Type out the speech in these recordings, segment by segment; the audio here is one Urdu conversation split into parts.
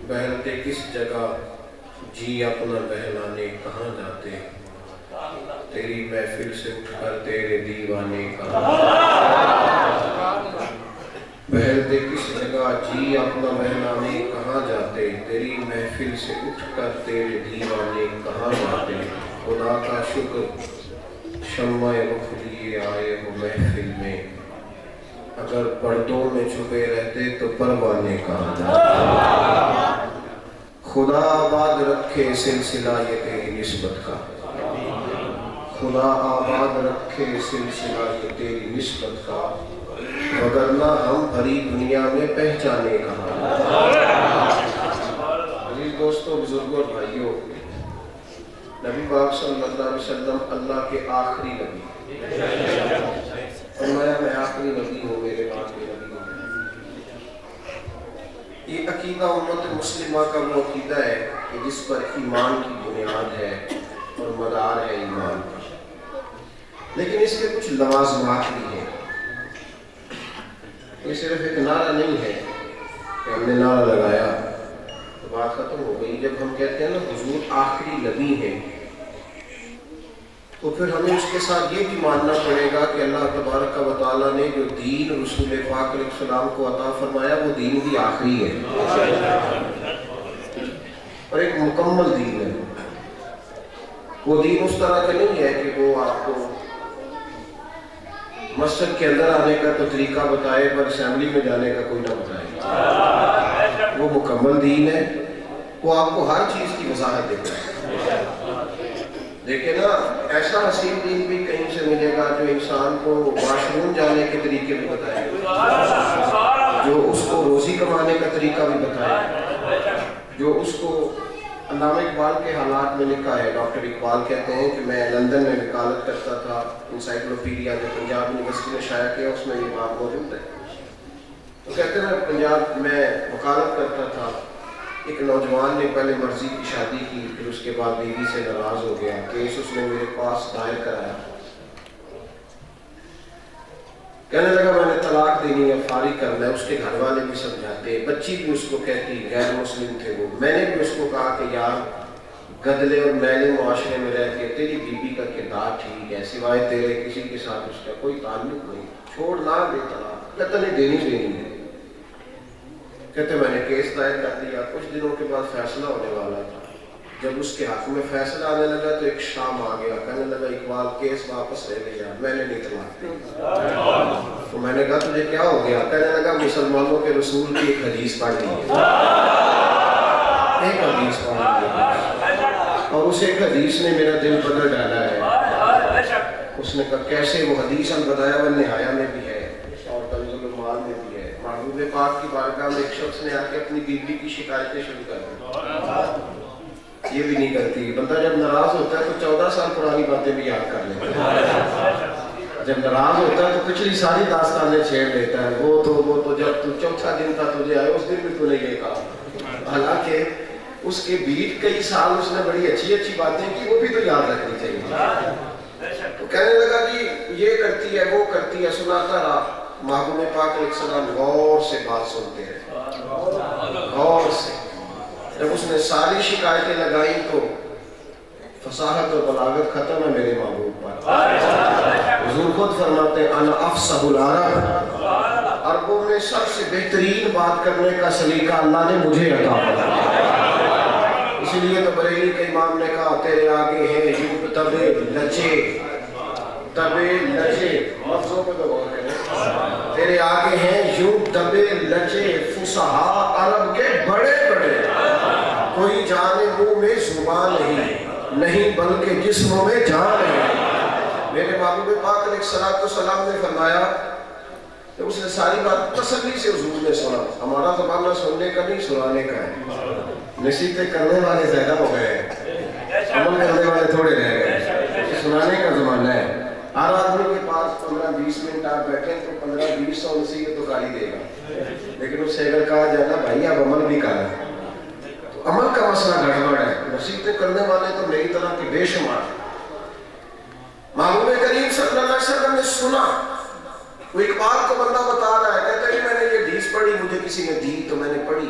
بہلتے کس جگہ جی اپنا بہلانے کہاں جاتے، تیری محفل سے اٹھ کر تیرے دیوانے کہاں جاتے۔ بہلتے کس جگہ جی اپنا بہلانے کہاں جاتے، تیری محفل سے اٹھ کر تیرے دیوانے کہاں جاتے۔ خدا کا شکر شمع رخ لیے آئے ہو محفل میں، اگر پردوں میں چھپے رہتے تو پروانے کہاں جاتے۔ خدا آباد رکھے سلسلہ یہ تیری نسبت کا، خدا آباد رکھے سلسلہ یہ تیری نسبت کا، وگرنہ ہم بھری دنیا میں پہچانے کہاں۔ عزیز دوستو، بزرگوں اور بھائیوں، نبی پاک صلی اللہ علیہ وسلم اللہ کے آخری نبی، فرمایا میں آخری نبی ہوں، میرے بعد میں نبی ہوں۔ یہ عقیدہ امت مسلمہ کا وہ عقیدہ ہے کہ جس پر ایمان کی بنیاد ہے اور مدار ہے ایمان کا، لیکن اس کے کچھ لوازمات بھی ہیں۔ یہ صرف ایک نعرہ نہیں ہے کہ ہم نے نعرہ لگایا تو بات ختم ہو گئی۔ جب ہم کہتے ہیں نا حضور آخری نبی ہیں، تو پھر ہمیں اس کے ساتھ یہ بھی ماننا پڑے گا کہ اللہ تبارک و تعالیٰ نے جو دین رسول پاک علیہ السلام کو عطا فرمایا وہ دین بھی آخری ہے اور ایک مکمل دین ہے۔ وہ دین اس طرح کا نہیں ہے کہ وہ آپ کو مسجد کے اندر آنے کا تو طریقہ بتائے پر اسمبلی میں جانے کا کوئی نہ بتائے۔ وہ مکمل دین ہے، وہ آپ کو ہر چیز کی وضاحت دیتا ہے۔ دیکھیں نا، ایسا حسین دین بھی کہیں سے ملے گا جو انسان کو واش روم جانے کے طریقے بھی بتائے، جو اس کو روزی کمانے کا طریقہ بھی بتائے، جو اس کو علامہ اقبال کے حالات میں لکھا ہے۔ ڈاکٹر اقبال کہتے ہیں کہ میں لندن میں وکالت کرتا تھا، انسائکلوپیڈیا جو پنجاب یونیورسٹی نے شائع کیا اس میں یہ بات موجود ہے۔ تو کہتے ہیں پنجاب میں وکالت کرتا تھا، ایک نوجوان نے پہلے مرضی کی شادی کی، پھر اس کے بعد بیوی سے ناراض ہو گیا، کیس اس نے میرے پاس دائر کرایا، کہنے لگا میں نے طلاق دینی ہے، فارغ کرنا ہے۔ اس کے گھر والے بھی سمجھاتے، بچی بھی اس کو کہتی، غیر مسلم تھے وہ۔ میں نے بھی اس کو کہا کہ یار گدلے اور میلے معاشرے میں رہ کے تیری بیوی کا کردار ٹھیک ہے، سوائے تیرے کسی کے ساتھ اس کا کوئی تعلق نہیں، چھوڑ نہ دے طلاق۔ کہتا نہیں دینی ہے۔ کہتے میں نے کیس دائر کر دیا، کچھ دنوں کے بعد فیصلہ ہونے والا تھا۔ جب اس کے حق میں فیصلہ آنے لگا تو ایک شام آ گیا، کہنے لگا اقبال کیس واپس لے لیا، میں نے نہیں طلاق دی۔ تو میں نے کہا تجھے کیا ہو گیا؟ کہنے لگا مسلمانوں کے رسول کی ایک حدیث پڑھ لی ہے، ایک حدیث پڑھ لی ہے، اور اس ایک حدیث نے میرا دل بدل ڈالا ہے۔ اس نے کہا کیسے؟ وہ حدیث البدایہ والنہایہ میں بھی ہے اور کنز المال میں بھی ہے۔ محبوب پاک کی بارگاہ میں ایک شخص نے آ کے اپنی بیوی کی شکایتیں شروع کر دی، یہ بھی نہیں کرتی۔ بندہ جب ناراض ہوتا ہے تو 14 سال پرانی باتیں بھی یاد کر لیتا ہے، جب ناراض ہوتا ہے تو پچھلی ساری داستانیں چھیڑ لیتا ہے۔ وہ تو جب تو چوتھا دن تھا تجھے آئے، اس دن بھی تو نے یہ کہا، حالانکہ اس کے بیچ کئی سال اس نے بڑی اچھی باتیں کی، وہ بھی تو یاد رکھنی چاہیے۔ تو کہنے لگا کہ یہ کرتی ہے وہ کرتی ہے، سناتا رہا۔ محبوب پاک علیہ السلام غور سے بات سنتے ہیں، غور سے۔ جب اس نے ساری شکایتیں لگائیں تو فصاحت اور بلاغت ختم ہے میرے محبوب پر۔ حضور خود فرماتے ہیں انا افصح العرب، عربوں میں سب سے بہترین بات کرنے کا سلیقہ اللہ نے مجھے عطا فرمایا۔ اس لیے تو بریلی کے امام نے کہا تیرے آگے ہے یوں تبے لچے، تبے لچے، لفظوں پہ تو غور کریں، تیرے آگے ہیں یوں تبے لچے فصحاء عرب کے بڑے بڑے، کوئی جان منہ میں زبان نہیں بلکہ جسموں میں جان ہے۔ میرے محبوب پاک علیہ السلام نے فرمایا کہ اس نے ساری بات تسلی سے حضور نے سنا۔ ہمارا زمانہ سننے کا نہیں سنانے کا ہے، نصیحتیں کرنے والے زیادہ ہو گئے ہیں، عمل کرنے والے تھوڑے رہ گئے، سنانے کا زمانہ ہے۔ ہر آدمی کے پاس 15-20 منٹ آپ بیٹھیں تو 1500-2000 نصیحت تو کاری دے گا، لیکن اس سے اگر کہا جائے نا بھائی آپ عمل بھی کر رہے ہیں، عمل کا مسئلہ گڑبڑ ہے۔ نصیحتیں کرنے والے تو میری طرح کی بے شمار۔ محبوب کریم صلی اللہ علیہ وسلم نے سنا، وہ اقبال کو بندہ بتا رہا ہے، کہتا ہے کہ میں نے یہ حدیث پڑھی، مجھے کسی نے دی تو میں نے پڑھی،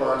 5